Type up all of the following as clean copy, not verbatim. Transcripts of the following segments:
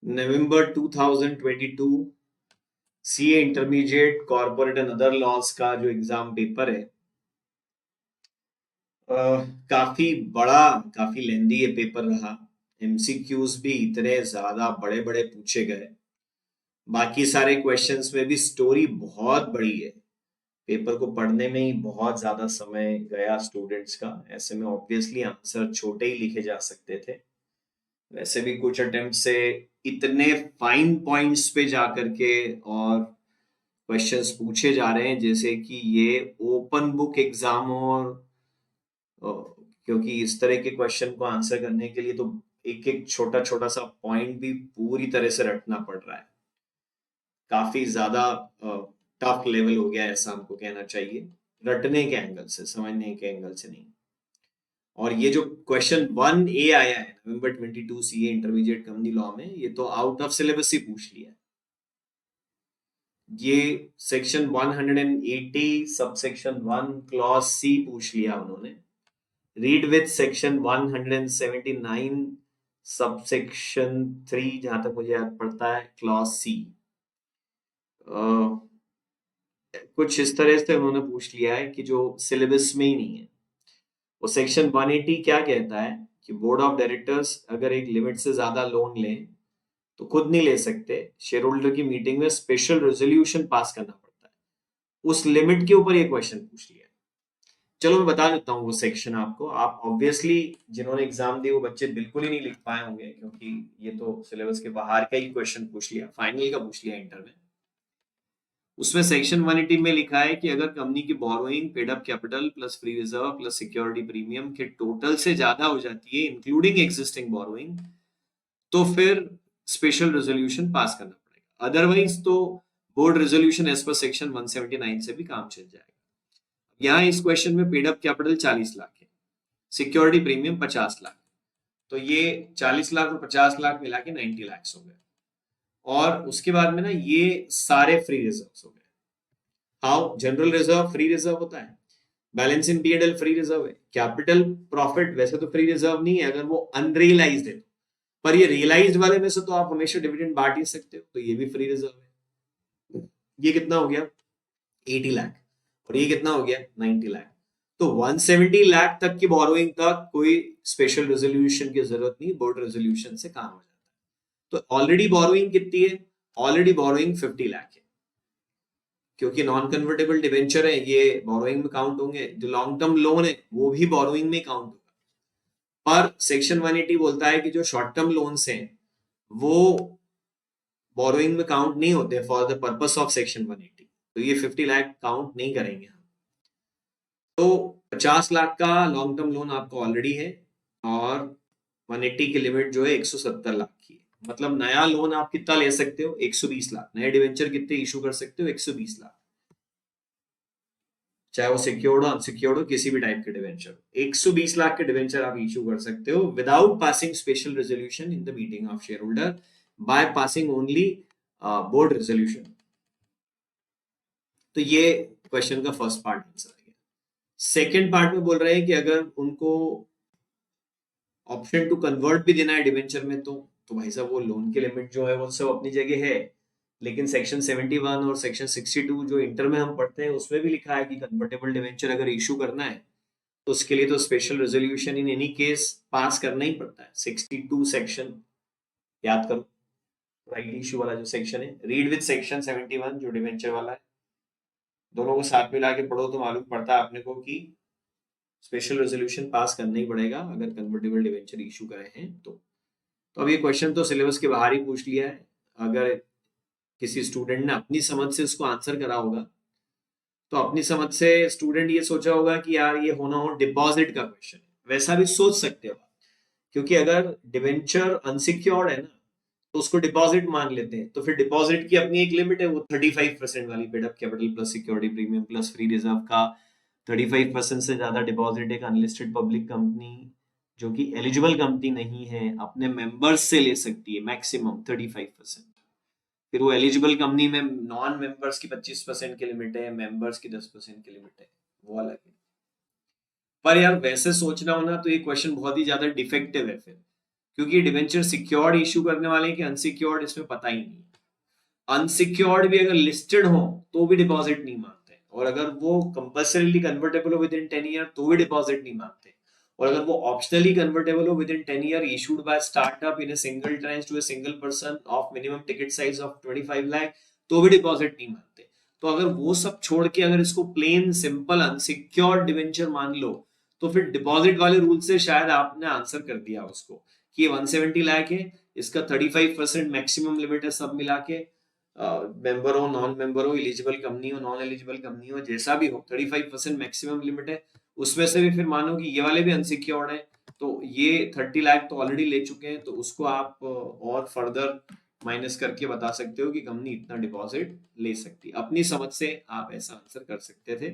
November 2022 CA intermediate corporate and other laws का जो exam paper है, काफी बड़ा, काफी लेंदी ये पेपर रहा। एमसीक्यूज भी इतने ज्यादा बड़े बड़े पूछे गए। बाकी सारे क्वेश्चंस में भी स्टोरी बहुत बड़ी है। पेपर को पढ़ने में ही बहुत ज्यादा समय गया स्टूडेंट्स का। ऐसे में ऑब्वियसली आंसर छोटे ही लिखे जा सकते थे। वैसे भी कुछ अटेम्प्ट से इतने फाइन पॉइंट्स पे जा करके और क्वेश्चंस पूछे जा रहे हैं जैसे कि ये ओपन बुक एग्जाम हो। क्योंकि इस तरह के क्वेश्चन को आंसर करने के लिए तो एक एक छोटा छोटा सा पॉइंट भी पूरी तरह से रटना पड़ रहा है। काफी ज्यादा टफ लेवल हो गया है, ऐसा हमको कहना चाहिए, रटने के एंगल से, समझने के एंगल से नहीं। और ये जो क्वेश्चन 1A आया है नवंबर 22 सीए इंटरमीडिएट कंपनी लॉ में, ये तो आउट ऑफ सिलेबस ही पूछ लिया है। ये section 180 sub section 1 clause C पूछ लिया उन्होंने। Read with section 179 sub section 3, जहां तक मुझे याद पड़ता है, क्लॉज सी। कुछ इस तरह से उन्होंने पूछ लिया है कि जो सिलेबस में ही नहीं है। वो सेक्शन 180 क्या कहता है कि बोर्ड ऑफ डायरेक्टर्स अगर एक लिमिट से ज्यादा लोन लें तो खुद नहीं ले सकते, शेयर होल्डर की मीटिंग में स्पेशल रेजोल्यूशन पास करना पड़ता है। उस लिमिट के ऊपर ये क्वेश्चन पूछ लिया। चलो मैं बता देता हूँ वो सेक्शन आपको। आप ऑब्वियसली जिन्होंने एग्जाम दिए वो बच्चे बिल्कुल ही नहीं लिख पाए होंगे, क्योंकि ये तो सिलेबस के बाहर का ही क्वेश्चन पूछ लिया, फाइनल का पूछ लिया इंटर में। उसमें सेक्शन 180 में लिखा है कि अगर कंपनी की borrowing paid up capital plus free reserve plus security premium के टोटल से ज्यादा हो जाती है इंक्लूडिंग एग्जिस्टिंग बोरोइंग, तो फिर स्पेशल रेजोल्यूशन पास करना पड़ेगा। अदरवाइज तो board resolution as per section 179 से भी काम चल जाएगा। यहाँ इस क्वेश्चन में पेड अप कैपिटल 40 लाख है, सिक्योरिटी प्रीमियम 50 लाख, तो ये 40 लाख और 50 लाख मिला के 90 लाख हो गए। और उसके बाद में ना ये सारे फ्री रिजर्व हो गए। How? General reserve free reserve होता है, बैलेंस इन पीएनएल फ्री रिजर्व है, कैपिटल प्रॉफिट वैसे तो फ्री रिजर्व नहीं है अगर वो अनरियलाइज्ड है, पर ये रियलाइज्ड वाले में से तो आप हमेशा डिविडेंड बांट ही सकते हो, तो ये भी फ्री रिजर्व है। ये कितना हो गया? 80 लाख। और ये कितना हो गया? 90 लाख। तो 170 लाख तक की बोरोइंग तक कोई स्पेशल रेजोल्यूशन की जरूरत नहीं, बोर्ड रेजोल्यूशन से काम हो जाता है। तो ऑलरेडी बोरोइंग कितनी है? ऑलरेडी बोरोइंग 50 लाख है, क्योंकि नॉन कन्वर्टेबल डिवेंचर है, ये बोरोइंग में काउंट होंगे। जो लॉन्ग टर्म लोन है वो भी बोरोइंग में काउंट होगा। पर सेक्शन 180 बोलता है कि जो शॉर्ट टर्म लोन्स हैं वो बोरोइंग में काउंट नहीं होते for the purpose of section 180, तो ये 50 लाख काउंट नहीं करेंगे हम। तो 50 लाख का लॉन्ग टर्म लोन आपको ऑलरेडी है, और 180 की लिमिट जो है 170 लाख की है। मतलब नया लोन आप कितना ले सकते हो? 120 लाख। नए डिवेंचर कितने इशू कर सकते हो? 120 लाख, चाहे वो सिक्योर्ड हो अनसिक्योर्ड हो, किसी भी टाइप के डिवेंचर। 120 लाख के डिवेंचर आप इशू कर सकते हो without passing special resolution in the meeting of share holder, by passing only board resolution. तो ये क्वेश्चन का फर्स्ट पार्ट आंसर है। सेकेंड पार्ट में बोल रहे हैं कि अगर उनको ऑप्शन टू कन्वर्ट भी देना है डिवेंचर में, तो भाई साहब वो लोन की लिमिट जो है वो सब अपनी जगह है, लेकिन सेक्शन 71 और सेक्शन 62 जो इंटर में हम पढ़ते हैं उसमें भी लिखा है कि कन्वर्टेबल डिवेंचर अगर इशू करना है तो उसके लिए तो special resolution in any case pass करना ही पड़ता है। 62 सेक्शन याद करो, राइट इशू वाला जो सेक्शन है। रीड विद सेक्शन 71 जो डिवेंचर वाला है, दोनों को साथ मिला के पढ़ो तो मालूम पड़ता है अपने को कि स्पेशल रेजोल्यूशन पास करना ही पड़ेगा अगर कन्वर्टेबल डिवेंचर इशू करे हैं तो अब ये क्वेश्चन तो सिलेबस के बाहर ही पूछ लिया है। अगर किसी स्टूडेंट ने अपनी समझ से इसको आंसर करा होगा तो अपनी समझ से स्टूडेंट ये सोचा होगा कि यार ये होना हो डिपॉजिट का क्वेश्चन है। वैसा भी सोच सकते हो, क्योंकि अगर डिवेंचर अनसिक्योर्ड है ना तो उसको डिपॉजिट मान लेते हैं, तो फिर डिपॉजिट की अपनी एक लिमिट है, वो 35% वाली, paid up capital plus security premium plus free reserve का 35% से ज्यादा डिपॉजिट एक अनलिस्टेड पब्लिक कंपनी जो कि एलिजिबल कंपनी नहीं है अपने मेंबर्स से ले सकती है, मैक्सिमम 35%। फिर वो एलिजिबल कंपनी में नॉन मेंबर्स की 25% की लिमिट है, मेंबर्स की 10% की लिमिट है, वो अलग है। पर यार वैसे सोचना हो ना तो ये क्वेश्चन बहुत ही ज्यादा डिफेक्टिव है फिर, क्योंकि डिवेंचर सिक्योर्ड इशू करने वाले हैं कि अनसिक्योर्ड, इसमें पता ही नहीं। अनसिक्योर्ड भी अगर लिस्टेड हो तो भी डिपॉजिट नहीं मांगते, और अगर वो कंपल्सरीली कन्वर्टेबल हो विद इन 10 ईयर तो भी डिपॉजिट नहीं मांगते, और अगर वो ऑप्शनली कन्वर्टेबल हो within 10 year issued by startup in a single tranche to a single person of minimum ticket size of 25 lakh तो भी डिपॉजिट नहीं मांगते। तो अगर वो सब छोड़ के अगर इसको प्लेन सिंपल अनसिक्योर्ड डिवेंचर मान लो, तो फिर डिपॉजिट वाले रूल से शायद आपने आंसर कर दिया उसको कि ये 170 लाख है, इसका 35% मैक्सिमम लिमिट है सब मिला के, मेंबर हो नॉन मेंबर हो, एलिजिबल कंपनी हो नॉन एलिजिबल कंपनी हो, जैसा भी हो 35% मैक्सिमम लिमिट है। उसमें से भी फिर मानो कि ये वाले भी अनसिक्योर्ड है, तो ये 30 लाख तो ऑलरेडी ले चुके हैं, तो उसको आप और फर्दर माइनस करके बता सकते हो कि कंपनी इतना डिपॉजिट ले सकती है। अपनी समझ से आप ऐसा आंसर कर सकते थे।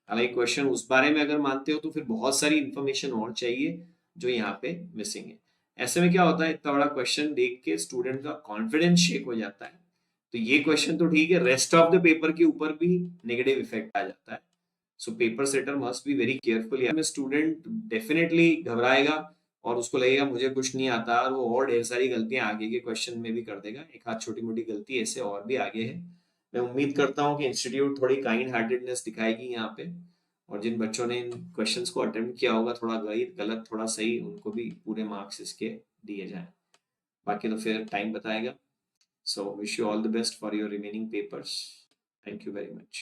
हालांकि क्वेश्चन उस बारे में अगर मानते हो तो फिर बहुत सारी इंफॉर्मेशन और चाहिए जो यहाँ पे मिसिंग है। ऐसे में क्या होता है, इतना बड़ा क्वेश्चन देख के स्टूडेंट का कॉन्फिडेंस शेक हो जाता है। तो ये क्वेश्चन तो ठीक है, रेस्ट ऑफ द पेपर के ऊपर भी नेगेटिव इफेक्ट आ जाता है। So paper setter must be very careful. या स्टूडेंट डेफिनेटली घबराएगा और उसको लगेगा मुझे कुछ नहीं आता, और वो और ढेर सारी गलतियां आगे के क्वेश्चन में भी कर देगा। एक हाथ छोटी मोटी गलती ऐसे और भी आगे है। मैं उम्मीद करता हूँ कि इंस्टीट्यूट थोड़ी काइंड हार्टेडनेस दिखाएगी यहाँ पे, और जिन बच्चों ने इन क्वेश्चंस को अटेम्प्ट किया होगा, थोड़ा गलत थोड़ा सही, उनको भी पूरे मार्क्स इसके दिए जाए। बाकी तो फिर टाइम बताएगा। So wish you all the best for your remaining papers. Thank you very much.